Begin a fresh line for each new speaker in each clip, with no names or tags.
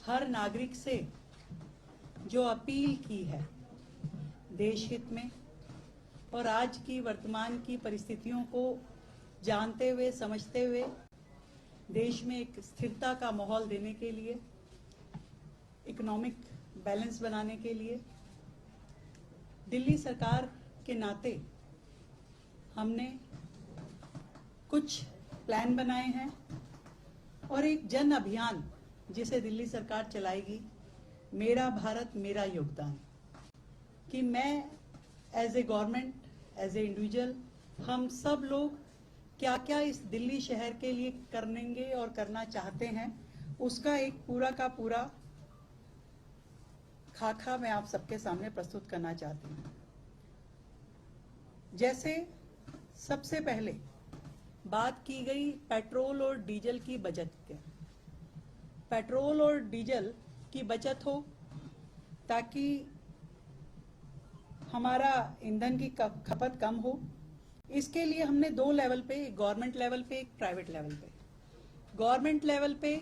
हर नागरिक से जो अपील की है देश हित में और आज की वर्तमान की परिस्थितियों को जानते हुए समझते हुए देश में एक स्थिरता का माहौल देने के लिए, इकोनॉमिक बैलेंस बनाने के लिए दिल्ली सरकार के नाते हमने कुछ प्लान बनाए हैं और एक जन अभियान जिसे दिल्ली सरकार चलाएगी, मेरा भारत मेरा योगदान, कि मैं as a government, as a individual, हम सब लोग क्या क्या इस दिल्ली शहर के लिए करेंगे और करना चाहते हैं, उसका एक पूरा का पूरा खाका मैं आप सबके सामने प्रस्तुत करना चाहती हूँ। जैसे सबसे पहले बात की गई पेट्रोल और डीजल की बचत के, पेट्रोल और डीजल की बचत हो ताकि हमारा ईंधन की खपत कम हो। इसके लिए हमने दो लेवल पे, एक गवर्नमेंट लेवल पे, एक प्राइवेट लेवल पे। गवर्नमेंट लेवल पे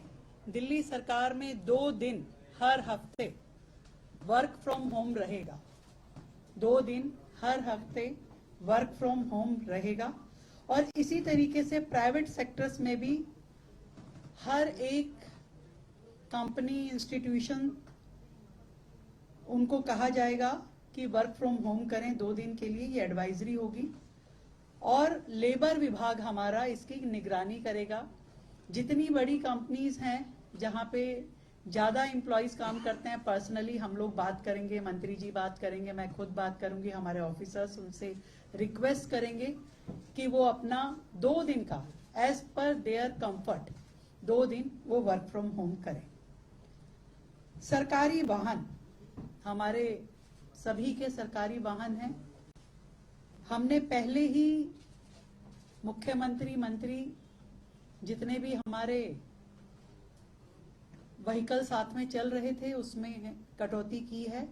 दिल्ली सरकार में 2 दिन हर हफ्ते वर्क फ्रॉम होम रहेगा, 2 दिन हर हफ्ते वर्क फ्रॉम होम रहेगा। और इसी तरीके से प्राइवेट सेक्टर्स में भी हर एक कंपनी, इंस्टीट्यूशन, उनको कहा जाएगा कि वर्क फ्रॉम होम करें 2 दिन के लिए, ये एडवाइजरी होगी। और लेबर विभाग हमारा इसकी निगरानी करेगा। जितनी बड़ी कंपनीज हैं जहां पे ज्यादा एम्प्लॉयज काम करते हैं, पर्सनली हम लोग बात करेंगे, मंत्री जी बात करेंगे, मैं खुद बात करूंगी, हमारे ऑफिसर्स, उनसे रिक्वेस्ट करेंगे कि वो अपना 2 दिन का एज पर देयर कंफर्ट 2 दिन वो वर्क फ्रॉम होम करें। सरकारी वाहन, हमारे सभी के सरकारी वाहन हैं। हमने पहले ही मुख्यमंत्री, मंत्री, जितने भी हमारे व्हीकल साथ में चल रहे थे उसमें कटौती की है।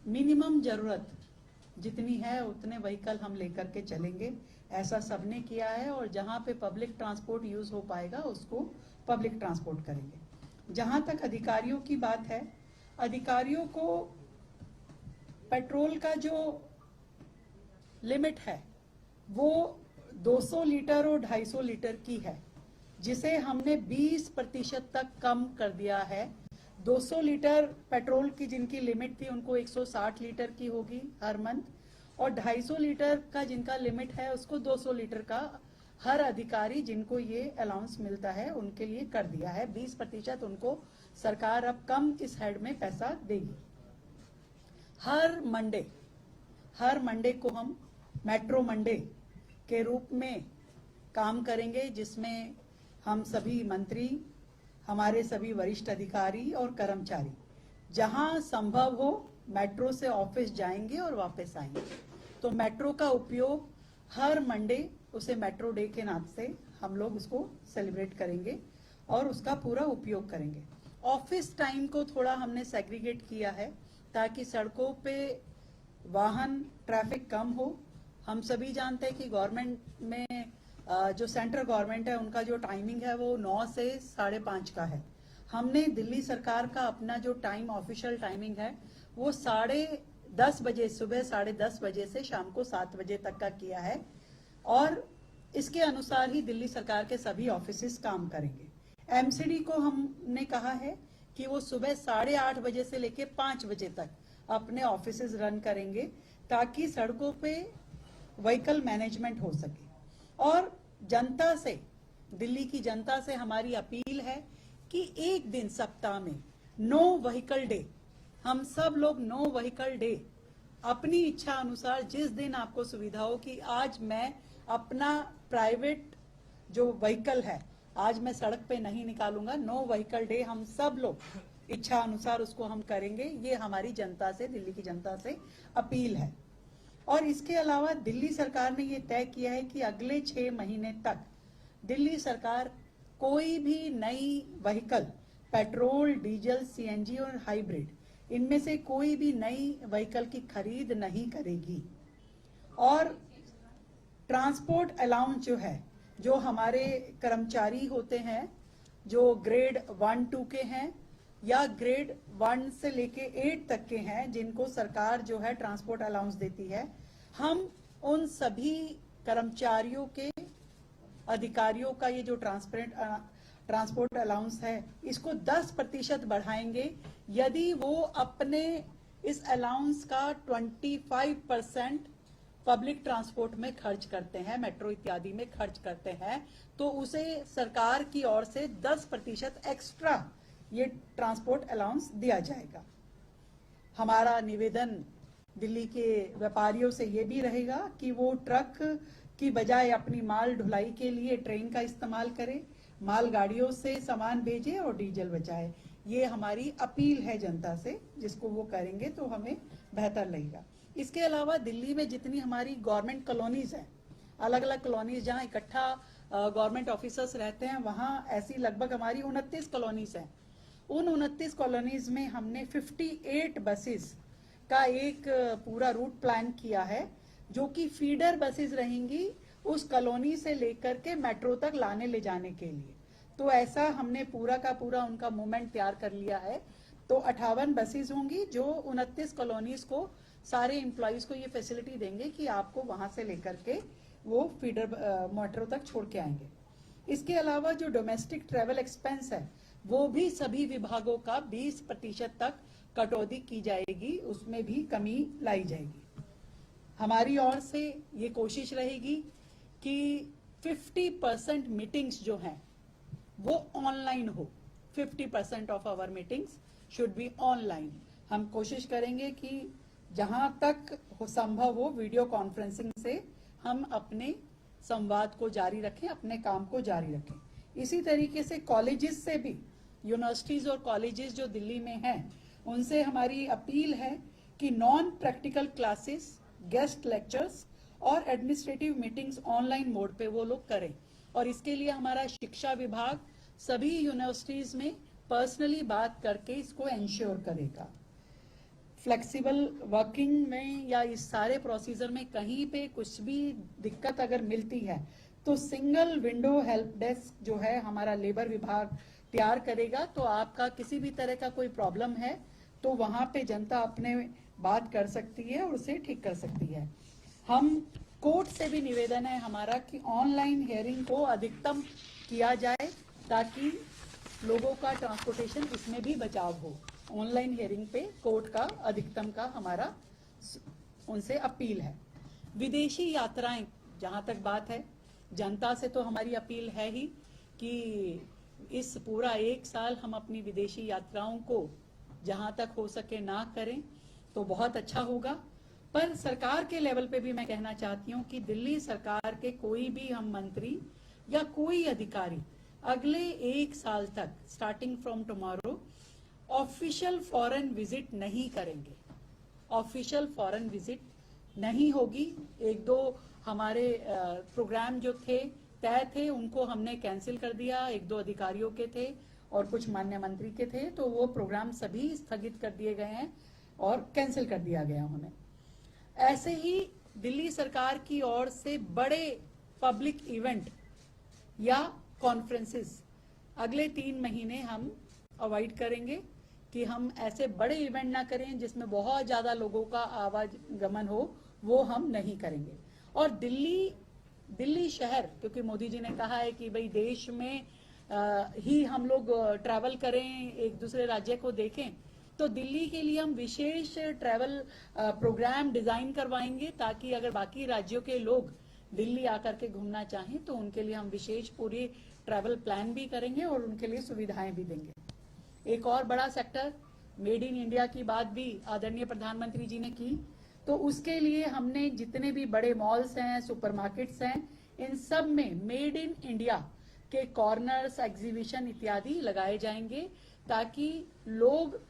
मिनिमम जरूरत जितनी है उतने व्हीकल हम लेकर के चलेंगे, ऐसा सबने किया है। और जहां पे पब्लिक ट्रांसपोर्ट यूज हो पाएगा उसको पब्लिक ट्रांसपोर्ट करेंगे। जहां तक अधिकारियों की बात है, अधिकारियों को पेट्रोल का जो लिमिट है वो 200 लीटर और 250 लीटर की है, जिसे हमने 20% तक कम कर दिया है। 200 लीटर पेट्रोल की जिनकी लिमिट थी उनको 160 लीटर की होगी हर मंथ, और 250 लीटर का जिनका लिमिट है उसको 200 लीटर का हर अधिकारी जिनको ये अलाउंस मिलता है उनके लिए कर दिया है। 20% उनको सरकार अब कम इस हेड में पैसा देगी। हर मंडे को हम मेट्रो मंडे के रूप में काम करेंगे, जिसमें हम सभी मंत्री, हमारे सभी वरिष्ठ अधिकारी और कर्मचारी जहां संभव हो मेट्रो से ऑफिस जाएंगे और वापस आएंगे। तो मेट्रो का उपयोग हर मंडे, उसे मेट्रो डे के नाम से हम लोग उसको सेलिब्रेट करेंगे और उसका पूरा उपयोग करेंगे। ऑफिस टाइम को थोड़ा हमने सेग्रीगेट किया है ताकि सड़कों पे वाहन ट्रैफिक कम हो। हम सभी जानते हैं कि गवर्नमेंट में जो सेंट्रल गवर्नमेंट है उनका जो टाइमिंग है वो 9 से 5:30 का है। हमने दिल्ली सरकार का अपना जो टाइम, ऑफिशियल टाइमिंग है वो 10:30 बजे, सुबह 10:30 बजे से शाम को 7 बजे तक का किया है। और इसके अनुसार ही दिल्ली सरकार के सभी ऑफिसेस काम करेंगे। एमसीडी को हमने कहा है कि वो सुबह 8:30 बजे से लेके 5 बजे तक अपने ऑफिसेस रन करेंगे ताकि सड़कों पे व्हीकल मैनेजमेंट हो सके। और जनता से, दिल्ली की जनता से हमारी अपील है कि एक दिन सप्ताह में नो व्हीकल डे, हम सब लोग नो व्हीकल डे अपनी इच्छा अनुसार जिस दिन आपको सुविधा हो कि आज मैं अपना प्राइवेट जो व्हीकल है आज मैं सड़क पे नहीं निकालूंगा, नो व्हीकल डे हम सब लोग इच्छा अनुसार उसको हम करेंगे। ये हमारी जनता से, दिल्ली की जनता से अपील है। और इसके अलावा दिल्ली सरकार ने ये तय किया है कि अगले 6 महीने तक दिल्ली सरकार कोई भी नई व्हीकल, पेट्रोल, डीजल, सीएनजी और हाइब्रिड, इनमें से कोई भी नई व्हीकल की खरीद नहीं करेगी। और ट्रांसपोर्ट अलाउंस जो है, जो हमारे कर्मचारी होते हैं जो ग्रेड 1-2 के हैं या ग्रेड 1 से लेके 8 तक के हैं, जिनको सरकार जो है ट्रांसपोर्ट अलाउंस देती है, हम उन सभी कर्मचारियों के, अधिकारियों का ये जो ट्रांसपोर्ट अलाउंस है, इसको 10% बढ़ाएंगे यदि वो अपने इस अलाउंस का 25% पब्लिक ट्रांसपोर्ट में खर्च करते हैं, मेट्रो इत्यादि में खर्च करते हैं, तो उसे सरकार की ओर से 10% एक्स्ट्रा ये ट्रांसपोर्ट अलाउंस दिया जाएगा। हमारा निवेदन दिल्ली के व्यापारियों से ये भी रहेगा कि वो ट्रक की बजाय अपनी माल ढुलाई के लिए ट्रेन का इस्तेमाल करें, माल गाड़ियों से सामान भेजे और डीजल बचाए। ये हमारी अपील है जनता से, जिसको वो करेंगे तो हमें बेहतर लगेगा। इसके अलावा दिल्ली में जितनी हमारी गवर्नमेंट कॉलोनीज हैं, अलग अलग कॉलोनीज जहाँ इकट्ठा गवर्नमेंट ऑफिसर्स रहते हैं, वहाँ ऐसी लगभग हमारी 29 कॉलोनीज हैं। उन 29 कॉलोनीज में हमने 58 बसेस का एक पूरा रूट प्लान किया है, जो कि फीडर बसेस रहेंगी उस कॉलोनी से लेकर के मेट्रो तक लाने ले जाने के लिए। तो ऐसा हमने पूरा का पूरा उनका मूवमेंट तैयार कर लिया है। तो 58 बसेस होंगी जो 29 कॉलोनीज को, सारे एम्प्लॉयज को ये फैसिलिटी देंगे कि आपको वहां से लेकर के वो फीडर मेट्रो तक छोड़ के आएंगे। इसके अलावा जो डोमेस्टिक ट्रेवल एक्सपेंस है, वो भी सभी विभागों का 20% तक कटौती की जाएगी, उसमें भी कमी लाई जाएगी। हमारी ओर से ये कोशिश रहेगी कि 50% मीटिंग्स जो हैं वो ऑनलाइन हो। 50% of our meetings should be online. हम कोशिश करेंगे कि जहां तक संभव हो वीडियो कॉन्फ्रेंसिंग से हम अपने संवाद को जारी रखें, अपने काम को जारी रखें। इसी तरीके से कॉलेजेस से भी, यूनिवर्सिटीज और कॉलेजेस जो दिल्ली में हैं, उनसे हमारी अपील है कि non practical classes, guest lectures और एडमिनिस्ट्रेटिव मीटिंग्स ऑनलाइन मोड पे वो लोग करें। और इसके लिए हमारा शिक्षा विभाग सभी यूनिवर्सिटीज में पर्सनली बात करके इसको एंश्योर करेगा। फ्लेक्सिबल वर्किंग में या इस सारे प्रोसीजर में कहीं पे कुछ भी दिक्कत अगर मिलती है तो सिंगल विंडो हेल्प डेस्क जो है हमारा लेबर विभाग तैयार करेगा। तो आपका किसी भी तरह का कोई प्रॉब्लम है तो वहां पे जनता अपने बात कर सकती है और उसे ठीक कर सकती है। हम कोर्ट से भी निवेदन है हमारा कि ऑनलाइन हियरिंग को अधिकतम किया जाए ताकि लोगों का ट्रांसपोर्टेशन इसमें भी बचाव हो। ऑनलाइन हियरिंग पे कोर्ट का अधिकतम का हमारा उनसे अपील है। विदेशी यात्राएं, जहां तक बात है, जनता से तो हमारी अपील है ही कि इस पूरा 1 साल हम अपनी विदेशी यात्राओं को जहां तक हो सके ना करें तो बहुत अच्छा होगा। पर सरकार के लेवल पे भी मैं कहना चाहती हूँ कि दिल्ली सरकार के कोई भी हम मंत्री या कोई अधिकारी अगले 1 साल तक starting from tomorrow official foreign visit नहीं करेंगे। ऑफिशियल फॉरेन विजिट नहीं होगी। 1-2 हमारे प्रोग्राम जो थे तय थे उनको हमने कैंसिल कर दिया। 1-2 अधिकारियों के थे और कुछ माननीय मंत्री के थे, तो वो प्रोग्राम सभी स्थगित कर दिए गए हैं और कैंसिल कर दिया गया उन्हें। ऐसे ही दिल्ली सरकार की ओर से बड़े पब्लिक इवेंट या कॉन्फ्रेंसेस अगले 3 महीने हम अवॉइड करेंगे कि हम ऐसे बड़े इवेंट ना करें जिसमें बहुत ज्यादा लोगों का आवागमन हो, वो हम नहीं करेंगे। और दिल्ली शहर, क्योंकि मोदी जी ने कहा है कि भाई देश में ही हम लोग ट्रैवल करें, एक दूसरे राज्य को देखें, तो दिल्ली के लिए हम विशेष ट्रैवल प्रोग्राम डिजाइन करवाएंगे ताकि अगर बाकी राज्यों के लोग दिल्ली आकर के घूमना चाहें तो उनके लिए हम विशेष पूरी ट्रैवल प्लान भी करेंगे और उनके लिए सुविधाएं भी देंगे। एक और बड़ा सेक्टर मेड इन इंडिया की बात भी आदरणीय प्रधानमंत्री जी ने की, तो उसके लिए हमने जितने भी बड़े मॉल्स हैं, सुपरमार्केट्स हैं, इन सब में मेड इन इंडिया के कॉर्नर्स, एग्जीबिशन इत्यादि लगाए जाएंगे ताकि लोग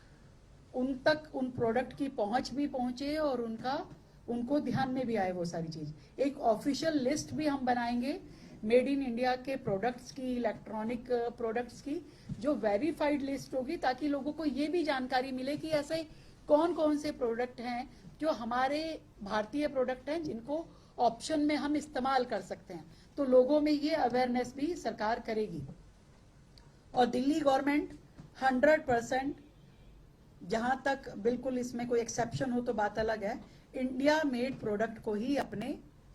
उन तक उन प्रोडक्ट की पहुंच भी पहुंचे और उनको ध्यान में भी आए वो सारी चीज। एक ऑफिशियल लिस्ट भी हम बनाएंगे मेड इन इंडिया के प्रोडक्ट्स की, इलेक्ट्रॉनिक प्रोडक्ट्स की, जो वेरीफाइड लिस्ट होगी ताकि लोगों को ये भी जानकारी मिले कि ऐसे कौन कौन से प्रोडक्ट हैं जो हमारे भारतीय प्रोडक्ट हैं जिनको ऑप्शन में हम इस्तेमाल कर सकते हैं। तो लोगों में ये अवेयरनेस भी सरकार करेगी। और दिल्ली गवर्नमेंट 100%, जहां तक बिल्कुल इसमें कोई एक्सेप्शन हो तो बात अलग है, इंडिया मेड प्रोडक्ट को ही अपने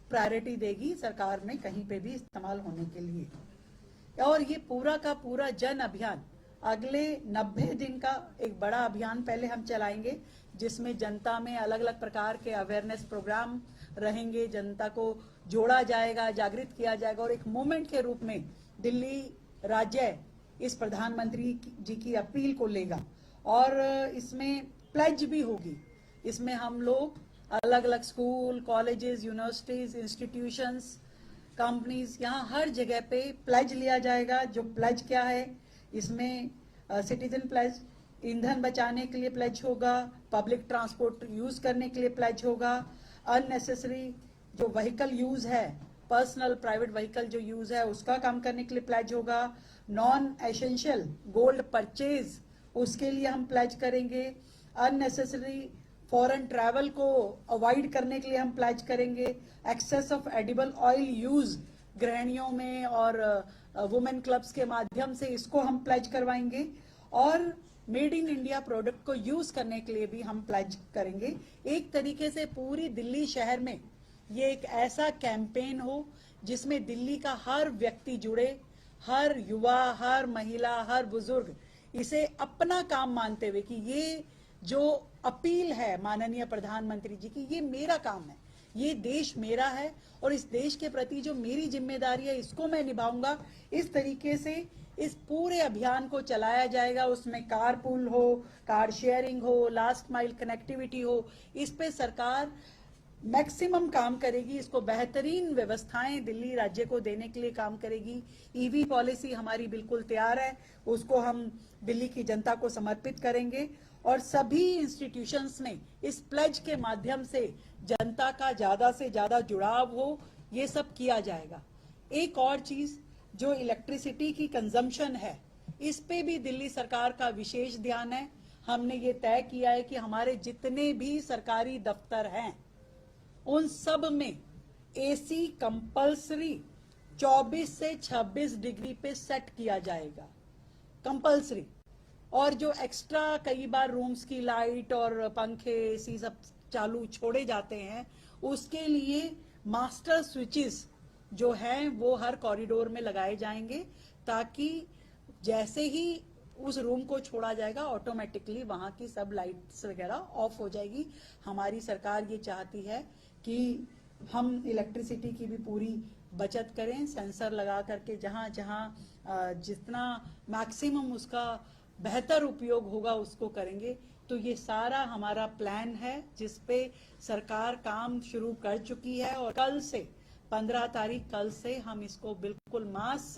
प्रायोरिटी देगी सरकार में कहीं पे भी इस्तेमाल होने के लिए। और ये पूरा का पूरा जन अभियान अगले 90 दिन का एक बड़ा अभियान पहले हम चलाएंगे, जिसमें जनता में अलग अलग प्रकार के अवेयरनेस प्रोग्राम रहेंगे, जनता को जोड़ा जाएगा, जागृत किया जाएगा, और एक मूवमेंट के रूप में दिल्ली राज्य इस प्रधानमंत्री जी की अपील को लेगा। और इसमें प्लेज भी होगी, इसमें हम लोग अलग अलग school, colleges, universities, institutions, companies, यहाँ हर जगह पे प्लेज लिया जाएगा। जो प्लेज क्या है, इसमें सिटीजन प्लेज, ईंधन बचाने के लिए प्लेज होगा, पब्लिक ट्रांसपोर्ट यूज करने के लिए प्लेज होगा, अननेसेसरी जो व्हीकल यूज है, पर्सनल प्राइवेट व्हीकल जो यूज है उसका काम करने के लिए प्लेज होगा, नॉन एसेंशियल गोल्ड परचेज उसके लिए हम प्लेज करेंगे, अननेसेसरी फॉरेन ट्रैवल को अवॉइड करने के लिए हम प्लेज करेंगे, excess of edible oil use गृहिणियों में और वुमेन क्लब्स के माध्यम से इसको हम प्लेज करवाएंगे, और मेड इन इंडिया प्रोडक्ट को यूज करने के लिए भी हम प्लेज करेंगे। एक तरीके से पूरी दिल्ली शहर में ये एक ऐसा कैंपेन हो जिसमें दिल्ली का हर व्यक्ति जुड़े, हर युवा, हर महिला, हर बुजुर्ग इसे अपना काम मानते हुए कि ये जो अपील है माननीय प्रधानमंत्री जी की, ये मेरा काम है, ये देश मेरा है और इस देश के प्रति जो मेरी जिम्मेदारी है इसको मैं निभाऊंगा। इस तरीके से इस पूरे अभियान को चलाया जाएगा। उसमें कार पूल हो, कार शेयरिंग हो, लास्ट माइल कनेक्टिविटी हो, इस पे सरकार मैक्सिमम काम करेगी। इसको बेहतरीन व्यवस्थाएं दिल्ली राज्य को देने के लिए काम करेगी। ईवी पॉलिसी हमारी बिल्कुल तैयार है, उसको हम दिल्ली की जनता को समर्पित करेंगे और सभी इंस्टीट्यूशंस में इस प्लेज के माध्यम से जनता का ज्यादा से ज्यादा जुड़ाव हो, ये सब किया जाएगा। एक और चीज, जो इलेक्ट्रिसिटी की कंजम्पशन है, इस पे भी दिल्ली सरकार का विशेष ध्यान है। हमने ये तय किया है कि हमारे जितने भी सरकारी दफ्तर हैं उन सब में एसी कंपल्सरी 24 से 26 डिग्री पे सेट किया जाएगा, कंपल्सरी। और जो एक्स्ट्रा कई बार रूम्स की लाइट और पंखे एसी सब चालू छोड़े जाते हैं, उसके लिए मास्टर स्विचेस जो हैं वो हर कॉरिडोर में लगाए जाएंगे, ताकि जैसे ही उस रूम को छोड़ा जाएगा ऑटोमेटिकली वहां की सब लाइट्स वगैरह ऑफ हो जाएगी। हमारी सरकार ये चाहती है कि हम इलेक्ट्रिसिटी की भी पूरी बचत करें, सेंसर लगा करके जहां जहां जितना मैक्सिमम उसका बेहतर उपयोग होगा उसको करेंगे। तो ये सारा हमारा प्लान है जिस पे सरकार काम शुरू कर चुकी है और कल से 15 तारीख कल से हम इसको बिल्कुल मास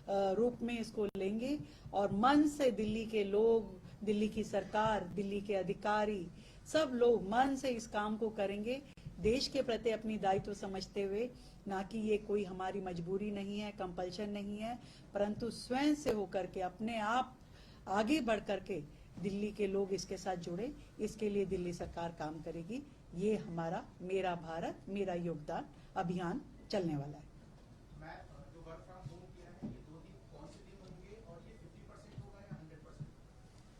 रूप में इसको लेंगे और मन से दिल्ली के लोग, दिल्ली की सरकार, दिल्ली के अधिकारी सब लोग मन से इस काम को करेंगे, देश के प्रति अपनी दायित्व समझते हुए। ना कि ये कोई हमारी मजबूरी नहीं है, कंपल्शन नहीं है, परंतु स्वयं से होकर के अपने आप आगे बढ़ करके दिल्ली के लोग इसके साथ जुड़े, इसके लिए दिल्ली सरकार काम करेगी। ये हमारा मेरा भारत मेरा योगदान अभियान चलने वाला है।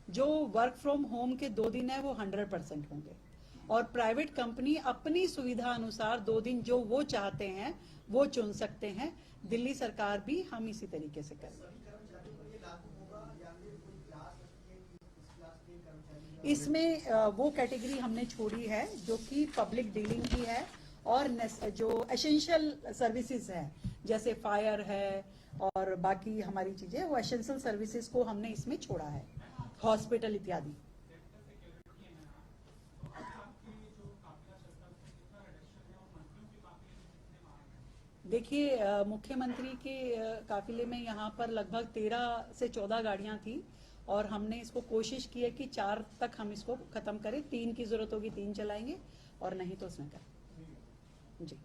जो वर्क फ्रॉम होम के 2 दिन है वो 100% होंगे और प्राइवेट कंपनी अपनी सुविधा अनुसार 2 दिन जो वो चाहते हैं वो चुन सकते हैं। दिल्ली सरकार भी हम इसी तरीके से करेंगे। इसमें वो कैटेगरी हमने छोड़ी है जो कि पब्लिक डीलिंग की है और जो एसेंशियल सर्विसेज है, जैसे फायर है और बाकी हमारी चीजें, वो एसेंशियल सर्विसेज को हमने इसमें छोड़ा है, हॉस्पिटल इत्यादि। देखिए, मुख्यमंत्री के काफिले में यहाँ पर लगभग 13 से 14 गाड़ियां थी और हमने इसको कोशिश की है कि 4 तक हम इसको खत्म करें। 3 की जरूरत होगी 3 चलाएंगे और नहीं तो उसमें करें। जी।